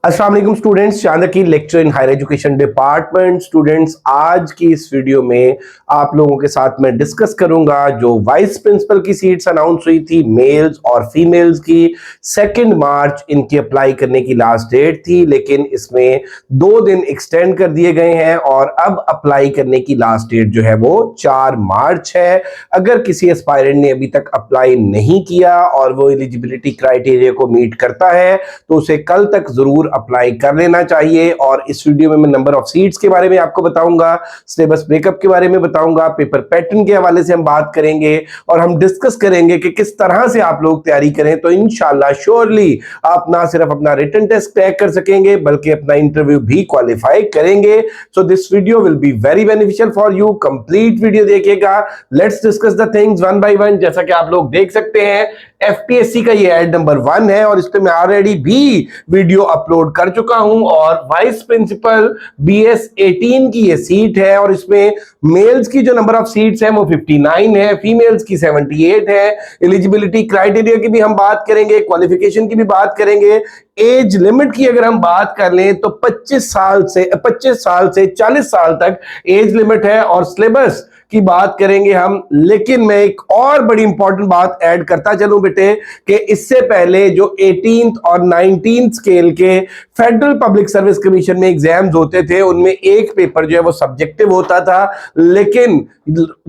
अस्सलाम वालेकुम स्टूडेंट्स, चांदक की lecture in higher education department. Students, आज की इस वीडियो में आप लोगों के साथ मैं डिस्कस करूंगा जो वाइस प्रिंसिपल की सीट्स अनाउंस हुई थी मेल्स और फीमेल्स की। 2 मार्च इनकी अप्लाई करने की लास्ट डेट थी, लेकिन इसमें 2 दिन एक्सटेंड कर दिए गए हैं और अब अप्लाई करने की लास्ट डेट जो है वो 4 मार्च है। अगर किसी एस्पायरेंट ने अभी तक अप्लाई नहीं किया और वो एलिजिबिलिटी क्राइटेरिया को मीट करता है तो उसे कल तक जरूर अप्लाई कर लेना चाहिए। और इस वीडियो में मैं नंबर ऑफ सीट्स के बारे में आपको बताऊंगा, सिलेबस ब्रेकअप के बारे में बताऊंगा, पेपर पैटर्न के हवाले से हम बात करेंगे और हम डिस्कस करेंगे कि किस तरह से आप लोग तैयारी करें तो इंशाल्लाह श्योरली आप ना सिर्फ अपना रिटन टेस्ट क्रैक कर सकेंगे बल्कि अपना इंटरव्यू भी क्वालिफाई करेंगे। So this video will be very beneficial for you. Complete video देखिएगा। Let's discuss the things one by one. जैसा कि आप लोग देख सकते हैं, एफपीएससी का ये एड नंबर 1 है और इस पे मैं ऑलरेडी भी वीडियो अपलोड कर चुका हूं। और वाइस प्रिंसिपल बीएस 18 की ये सीट है और इसमें मेल्स की जो नंबर ऑफ सीट्स है वो 59 है, फीमेल्स की 78 है। एलिजिबिलिटी क्राइटेरिया की भी हम बात करेंगे, क्वालिफिकेशन की भी बात करेंगे। एज लिमिट की अगर हम बात कर लें तो 25 साल से 40 साल तक एज लिमिट है। और सिलेबस की बात करेंगे हम, लेकिन मैं एक और बड़ी इंपॉर्टेंट बात ऐड करता चलूं बेटे कि इससे पहले जो 18th और 19th स्केल के फेडरल पब्लिक सर्विस कमीशन में एग्जाम्स होते थे उनमें एक पेपर जो है वो सब्जेक्टिव होता था, लेकिन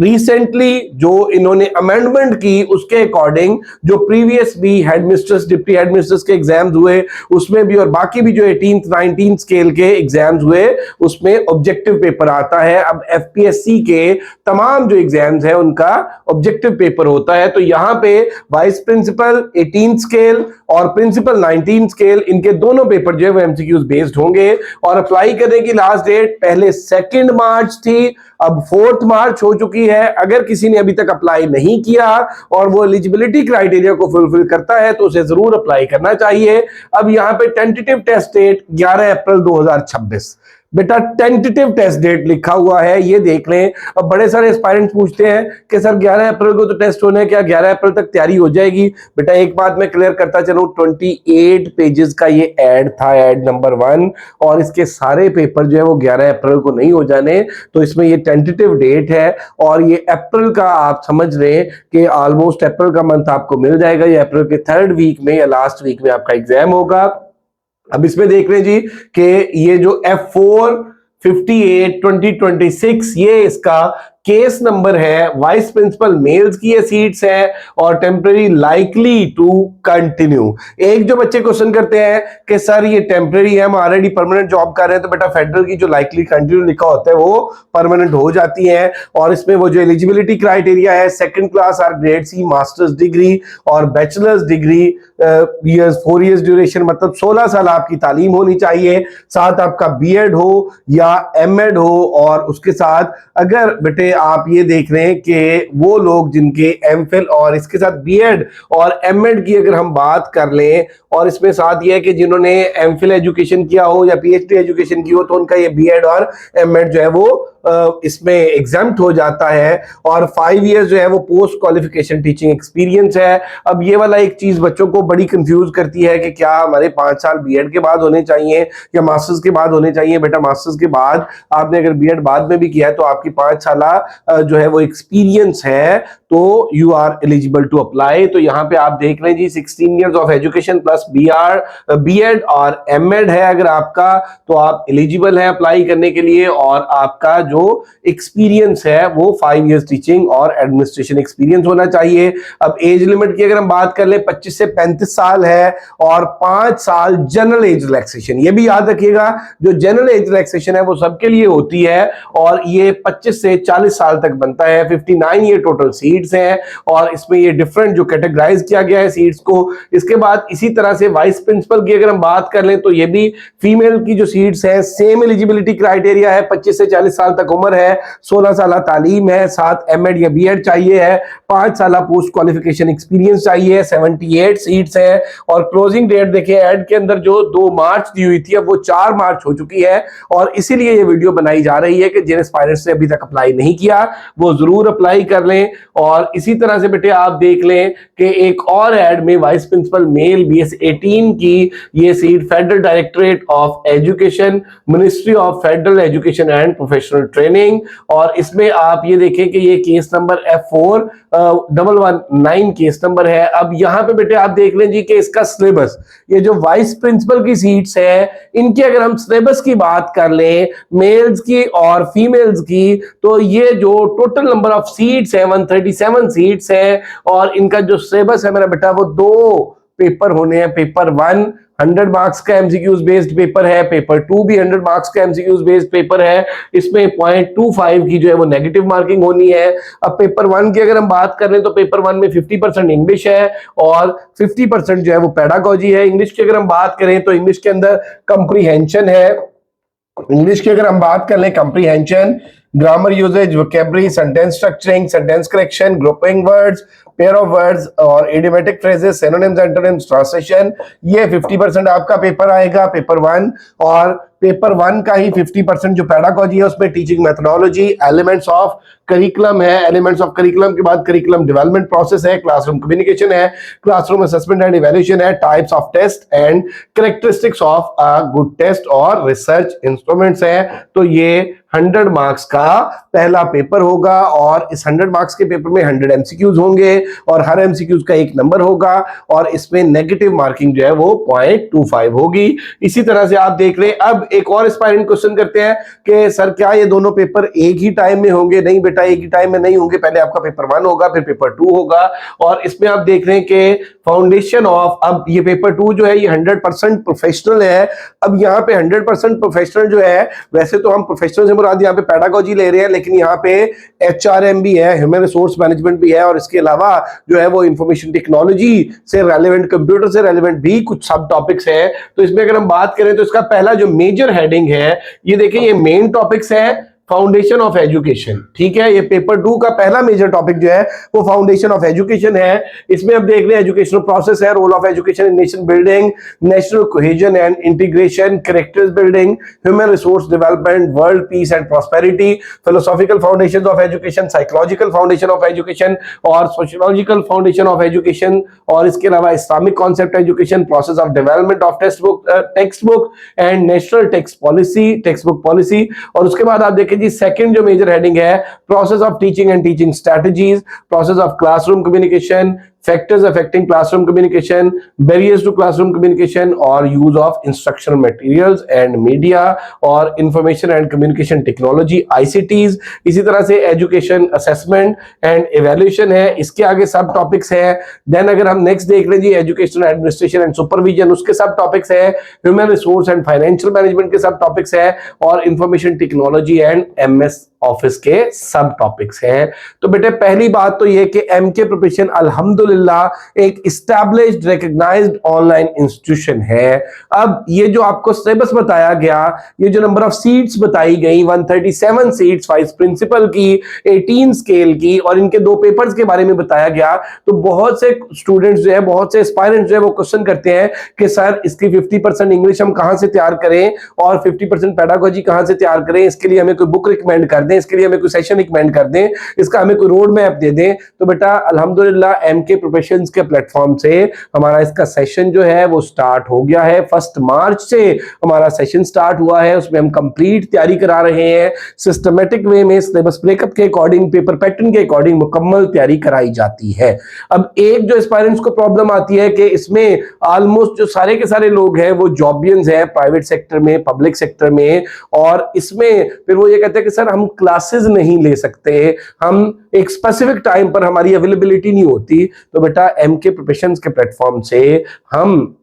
रिसेंटली जो इन्होंने अमेंडमेंट की उसके अकॉर्डिंग जो प्रीवियस भी हेडमिस्ट्रेस डिप्टी हेडमिस्ट्रेस के एग्जाम्स हुए उसमें भी और बाकी भी जो 18th 19th स्केल के एग्जाम्स हुए उसमें ऑब्जेक्टिव पेपर आता है। अब एफपीएससी के तमाम जो एग्जाम्स है उनका ऑब्जेक्टिव पेपर होता है। तो यहां पे वाइस प्रिंसिपल 18 स्केल और प्रिंसिपल 19 स्केल इनके दोनों पेपर जो है वो एमसीक्यूज बेस्ड होंगे। और अप्लाई करने की लास्ट डेट पहले 2 मार्च थी, अब 4 मार्च हो चुकी है। अगर किसी ने अभी तक अप्लाई नहीं किया और वो एलिजिबिलिटी क्राइटेरिया को फुलफिल करता है तो उसे जरूर अप्लाई करना चाहिए। अब यहां पे टेंटेटिव टेस्ट डेट 11 अप्रैल 2026 बेटा, टेंटेटिव टेस्ट डेट लिखा हुआ है, ये देख लें। अब बड़े सारे एस्पायरेंट्स पूछते हैं कि सर 11 अप्रैल को तो टेस्ट होने, क्या 11 अप्रैल तक तैयारी हो जाएगी? बेटा एक बात मैं क्लियर करता चलूं, 28 पेजेस का ये ऐड था, ऐड नंबर 1, और इसके सारे पेपर जो है वो 11 अप्रैल को नहीं हो जाने। तो इसमें ये टेंटेटिव डेट है और ये अप्रैल का आप समझ लें कि ऑलमोस्ट अप्रैल का मंथ आपको मिल जाएगा। ये अप्रैल के 3rd वीक में या लास्ट वीक में आपका एग्जाम होगा। अब इसमें देख रहे जी कि ये जो F4 58 2026 ये इसका केस नंबर है। वाइस प्रिंसिपल मेल्स की ये सीट्स हैं और टेम्पररी लाइकली टू कंटिन्यू। एक जो बच्चे क्वेश्चन करते हैं कि सर ये टेम्पररी है, हम ऑलरेडी परमानेंट जॉब कर रहे हैं, तो बेटा फेडरल की जो लाइकली कंटिन्यू लिखा होता है वो परमानेंट हो जाती है। और इसमें वो जो एलिजिबिलिटी क्राइटेरिया है 2nd क्लास और ग्रेड सी मास्टर्स डिग्री और बैचलर्स डिग्री, 4 इयर्स ड्यूरेशन, मतलब 16 साल आपकी तालीम होनी चाहिए, साथ आपका बीएड हो या एमएड हो। और उसके साथ अगर बेटे आप ये देख रहे हैं कि वो लोग जिनके एमफिल और इसके साथ बीएड और एमएड की अगर हम बात कर लें, और इसमें साथ ये है कि जिन्होंने एमफिल एजुकेशन किया हो या पीएचडी एजुकेशन की हो तो उनका ये बीएड और एमएड जो है वो इसमें एग्जाम्प्ट हो जाता है। और 5 इयर्स जो है वो पोस्ट क्वालिफिकेशन टीचिंग एक्सपीरियंस है। अब ये वाला एक चीज बच्चों को बड़ी कंफ्यूज करती है कि क्या हमारे 5 साल बीएड के बाद होने चाहिए या मास्टर्स के बाद होने चाहिए? बेटा मास्टर्स के बाद आपने अगर बीएड बाद में भी किया है तो आपकी 5 साल जो है वो एक्सपीरियंस है, तो you are eligible to apply. तो यहाँ पे आप देख रहे हैं जी 16 years of education plus BEd और एमएड है अगर आपका, तो आप एलिजिबल है अप्लाई करने के लिए। और आपका जो एक्सपीरियंस है वो 5 इयर्स टीचिंग और एडमिनिस्ट्रेशन एक्सपीरियंस होना चाहिए। अब एज लिमिट की अगर हम बात कर ले 25 से 35 साल है और 5 साल जनरल एज रिलैक्सेशन। ये भी याद रखिएगा, जो जनरल एज रिलैक्सेशन है वो सबके लिए होती है और ये 25 से 40 साल तक बनता है। 59 ये टोटल सीट्स हैं और इसमें ये डिफरेंट जो कैटेगराइज किया गया है सीट्स को। इसके बाद इसी तरह से वाइस प्रिंसिपल की अगर हम बात कर लें तो ये भी फीमेल की जो सीट्स है सेम एलिजिबिलिटी क्राइटेरिया है, 25 से 40 साल तक उम्र है, 16 साल तालीम है, साथ एमएड या बीएड चाहिए है, 5 साल पोस्ट क्वालिफिकेशन एक्सपीरियंस चाहिए, 78 सीट्स है। और क्लोजिंग डेट देखिए एड के अंदर जो 2 मार्च दी हुई थी अब वो 4 मार्च हो चुकी है। और इसीलिए ये वीडियो बनाई जा रही है कि जिन एस्पायरेंट्स ने अभी तक अप्लाई नहीं किया वो जरूर अप्लाई कर लें। और इसी तरह से बेटे आप देख लें कि एक और ऐड में वाइस प्रिंसिपल मेल BS 18 की ये seat federal directorate of education, ministry of federal education and professional training, और इसमें आप ये देखें कि ये case number F4119 case number है। अब यहां पे बेटे आप देख लें जी कि इसका सिलेबस, ये जो वाइस प्रिंसिपल की सीट्स है इनकी अगर हम सिलेबस की बात कर लें मेल्स की और फीमेल्स की, तो ये जो टोटल नंबर ऑफ सीट्स है 137 सीट्स है, और इनका जो सिलेबस है मेरा बेटा वो 2 पेपर होने हैं। पेपर 1 100 मार्क्स का एमसीक्यूज बेस्ड पेपर है, पेपर 2 भी 100 मार्क्स का एमसीक्यूज बेस्ड पेपर है। इसमें 0.25 की जो है वो नेगेटिव मार्किंग होनी है। अब पेपर 1 की अगर हम बात कर रहे हैं तो पेपर 1 में 50% इंग्लिश है और 50% जो है वो पेडागोजी है। इंग्लिश की अगर हम बात करें तो इंग्लिश के अंदर कंप्रीहेंशन है। इंग्लिश की अगर हम बात कर लें comprehension, grammar usage, vocabulary, sentence structuring, sentence correction, grouping words, pair of words और idiomatic phrases, synonyms, antonyms, translation, ये 50% आपका पेपर आएगा पेपर 1। और पेपर 1 का ही 50% जो पेडागोजी है उसमें teaching methodology, elements of curriculum है, एलिमेंट्स ऑफ करिकुलम के बाद करिकुलम डेवलपमेंट प्रोसेस है, क्लासरूम कम्युनिकेशन है, क्लासरूम असेसमेंट एंड इवैल्यूएशन है, types of test and characteristics of a good test और रिसर्च इंस्ट्रूमेंट्स है। तो ये 100 मार्क्स का पहला पेपर होगा और इस 100 मार्क्स के पेपर में 100 एमसीक्यूज होंगे और हर एमसीक्यूज का 1 नंबर होगा और इसमें नेगेटिव मार्किंग जो है वो 0.25 होगी। इसी तरह से आप देख रहे हैं। अब एक और एस्पायरेंट क्वेश्चन करते हैं कि सर क्या ये दोनों पेपर एक ही टाइम में होंगे? नहीं बेटा, एक ही टाइम में नहीं होंगे। पहले आपका पेपर 1 होगा, फिर पेपर 2 होगा। और इसमें आप देख रहे हैं कि फाउंडेशन ऑफ, अब ये पेपर 2 जो है ये 100% प्रोफेशनल है। अब यहाँ पे 100% प्रोफेशनल जो है, वैसे तो हम प्रोफेशनल से मुराद यहाँ पे पेडागोजी ले रहे हैं, लेकिन यहाँ पे HRM भी है, ह्यूमन रिसोर्स मैनेजमेंट भी है, और इसके अलावा जो है वो इंफॉर्मेशन टेक्नोलॉजी से रेलेवेंट, कंप्यूटर से रेलेवेंट भी कुछ सब टॉपिक्स है। तो इसमें अगर हम बात करें तो इसका पहला जो मेजर हेडिंग है, ये देखिए, ये मेन टॉपिक्स है फाउंडेशन ऑफ एजुकेशन। ठीक है, ये पेपर 2 का पहला मेजर टॉपिक जो है वो फाउंडेशन ऑफ एजुकेशन है। इसमें अब देख रहे हैं एजुकेशनल प्रोसेस है, role of education in nation building, national cohesion and integration, characters building, human resource development, world peace and prosperity, philosophical foundations of education, psychological foundation of education और sociological foundation of education, और इसके अलावा Islamic concept education, process of development of text book and national text book policy. और उसके बाद आप देखें जी, सेकंड जो मेजर हेडिंग है, process of teaching and teaching strategies, process of classroom communication, factors affecting classroom communication, barriers to classroom communication और use of instructional materials and media और information and communication technology ICTs। इसी तरह से education assessment and evaluation है, इसके आगे सब topics है। देन अगर हम नेक्स्ट देख लें जी, एजुकेशन एडमिनिस्ट्रेशन एंड सुपरविजन, उसके सब टॉपिक्स है, human resource and financial management के सब टॉपिक्स है, और information technology and MS office के सब टॉपिक्स हैं। तो बेटे पहली बात तो ये कि MK प्रोफेशन अल्हम्दुलिल्लाह एक एस्टैब्लिश्ड रिकॉग्नाइज्ड ऑनलाइन इंस्टीट्यूशन है। अब ये जो आपको सिलेबस बताया गया, ये जो नंबर ऑफ सीट्स बताई गई 137 सीट्स वाइस प्रिंसिपल की, 18 स्केल की, और इनके 2 पेपर्स के बारे में बताया गया, तो बहुत से स्टूडेंट्स जो है, बहुत से एस्पायरेंट्स जो है वो क्वेश्चन करते हैं कि सर इसकी 50% इंग्लिश हम कहां से तैयार करें और 50% पेडागोजी कहां से तैयार करें, इसके लिए हमें कोई बुक रिकमेंड कर दें, इसके लिए हमें कोई सेशन रिकमेंड कर दें, इसका हमें कोई रोड मैप दे दें। तो बेटा अल्हम्दुलिल्लाह MK प्रोफेशंस के प्लेटफॉर्म से हमारा इसका सेशन जो है वो स्टार्ट हो गया है। 1 मार्च से हमारा सेशन स्टार्ट हुआ है, उसमें हम कंप्लीट तैयारी करा रहे हैं, सिस्टमेटिक वे में सिलेबस ब्रेकअप के अकॉर्डिंग, पेपर पैटर्न के अकॉर्डिंग मुकम्मल तैयारी कराई जाती है। अब एक जो एस्पायरेंट्स को प्रॉब्लम आती है कि इसमें ऑलमोस्ट जो सारे के सारे लोग हैं वो जॉबियंस हैं, प्राइवेट सेक्टर में, पब्लिक सेक्टर में, और इसमें फिर वो ये कहते हैं कि सर हम क्लासेस नहीं ले सकते, हम एक स्पेसिफिक टाइम पर हमारी अवेलेबिलिटी नहीं होती। तो बेटा MK प्रोफेशंस के प्लेटफॉर्म से हम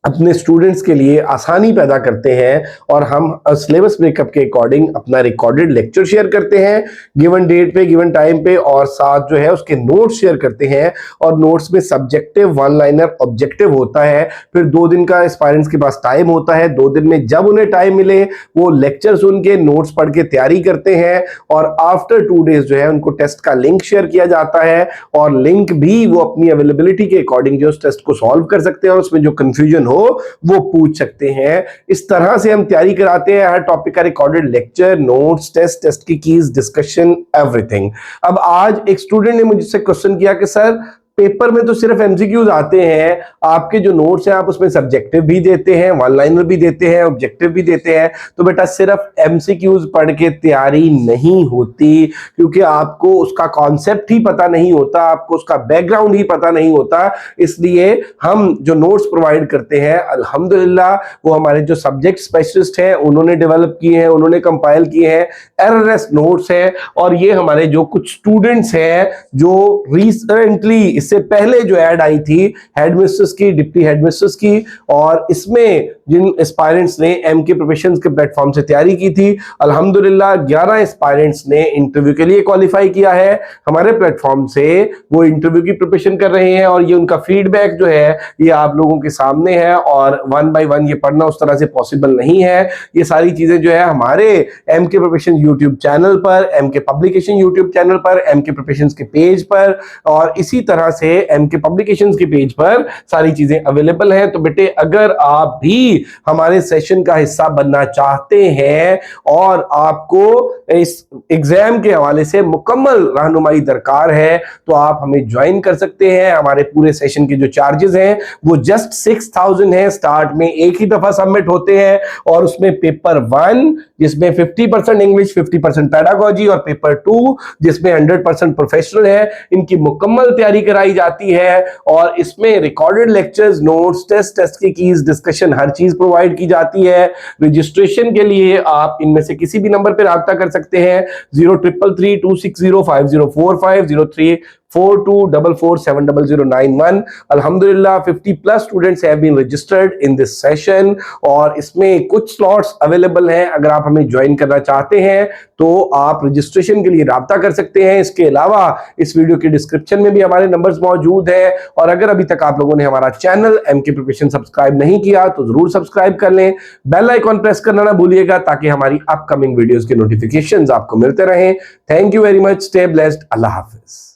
अपने स्टूडेंट्स के लिए आसानी पैदा करते हैं और हम सिलेबस ब्रेकअप के अकॉर्डिंग अपना रिकॉर्डेड लेक्चर शेयर करते हैं गिवन डेट पे, गिवन टाइम पे, और साथ जो है उसके नोट्स शेयर करते हैं। और नोट्स में सब्जेक्टिव, 1 लाइनर ऑब्जेक्टिव होता है, फिर 2 दिन का एस्पायरेंट्स के पास टाइम होता है। 2 दिन में जब उन्हें टाइम मिले वो लेक्चर सुन के, नोट्स पढ़ के तैयारी करते हैं, और आफ्टर 2 डेज जो है उनको टेस्ट का लिंक शेयर किया जाता है, और लिंक भी वो अपनी अवेलेबिलिटी के अकॉर्डिंग जो उस टेस्ट को सॉल्व कर सकते हैं, और उसमें जो कंफ्यूजन हो वो पूछ सकते हैं। इस तरह से हम तैयारी कराते हैं, हर टॉपिक का रिकॉर्डेड लेक्चर, नोट्स, टेस्ट की कीज, डिस्कशन, एवरीथिंग। अब आज एक स्टूडेंट ने मुझसे क्वेश्चन किया कि सर पेपर में तो सिर्फ एमसीक्यूज आते हैं, आपके जो नोट्स हैं आप उसमें सब्जेक्टिव भी देते हैं, वन लाइनर भी देते हैं, ऑब्जेक्टिव भी देते हैं, तो बेटा सिर्फ एमसीक्यूज पढ़ के तैयारी नहीं होती, क्योंकि आपको उसका कॉन्सेप्ट ही पता नहीं होता, आपको उसका बैकग्राउंड ही पता नहीं होता। इसलिए हम जो नोट्स प्रोवाइड करते हैं अल्हम्दुलिल्लाह वो हमारे जो सब्जेक्ट स्पेशलिस्ट हैं उन्होंने डेवलप किए हैं, उन्होंने कंपाइल किए हैं, एररलेस नोट्स है। और ये हमारे जो कुछ स्टूडेंट्स हैं जो रिसेंटली, इससे पहले जो ऐड आई थी हेडमिस्ट्रेस की, डिप्टी हेडमिस्ट्रेस की, और इसमें जिन एस्पायरेंट्स ने एमके प्रोफेशंस के प्लेटफॉर्म से तैयारी की थी, अल्हम्दुलिल्लाह 11 एस्पायरेंट्स ने इंटरव्यू के लिए क्वालिफाई किया है हमारे प्लेटफॉर्म से। वो इंटरव्यू की प्रिपरेशन कर रहे हैं और ये उनका फीडबैक जो है ये आप लोगों के सामने है, और वन बाय वन ये पढ़ना उस तरह से पॉसिबल नहीं है। ये सारी चीजें जो है हमारे एमके प्रोफेशन यूट्यूब चैनल पर, एमके पब्लिकेशन यूट्यूब चैनल पर, एमके प्रोफेशंस के पेज पर, और इसी तरह से एमके पब्लिकेशंस के पेज पर सारी चीजें अवेलेबल हैं। तो बेटे अगर आप भी हमारे सेशन का हिस्सा बनना चाहते हैं और आपको इस एग्जाम के हवाले से मुकम्मल रहनुमाई दरकार है, तो आप हमें ज्वाइन कर सकते हैं। हमारे पूरे सेशन के जो चार्जेस हैं वो जस्ट 6000 है। स्टार्ट में एक ही दफा सबमिट होते हैं और उसमें पेपर 1 जिसमें 50% इंग्लिश, 50% पेडागोजी, और पेपर 2 जिसमें 100% प्रोफेशनल है, इनकी मुकम्मल तैयारी कराई जाती है। और इसमें रिकॉर्डेड लेक्चर्स, नोट्स, टेस्ट की कीज, डिस्कशन, हर चीज प्रोवाइड की जाती है। रजिस्ट्रेशन के लिए आप इनमें से किसी भी नंबर पर राब्ता कर सकते हैं, 033326050450, 0342447091। Alhamdulillah 50 plus students have been registered in this session और इसमें कुछ स्लॉट्स अवेलेबल हैं। अगर आप हमें ज्वाइन करना चाहते हैं तो आप रजिस्ट्रेशन के लिए राब्ता कर सकते हैं। इसके अलावा इस वीडियो के डिस्क्रिप्शन में भी हमारे नंबर्स मौजूद है। और अगर अभी तक आप लोगों ने हमारा चैनल एमके प्रिपरेशन सब्सक्राइब नहीं किया तो जरूर सब्सक्राइब कर लें, बेल आइकॉन प्रेस करना ना भूलिएगा ताकि हमारी अपकमिंग वीडियोस के नोटिफिकेशंस आपको मिलते रहें। Thank you very much, stay blessed, Allah Hafiz.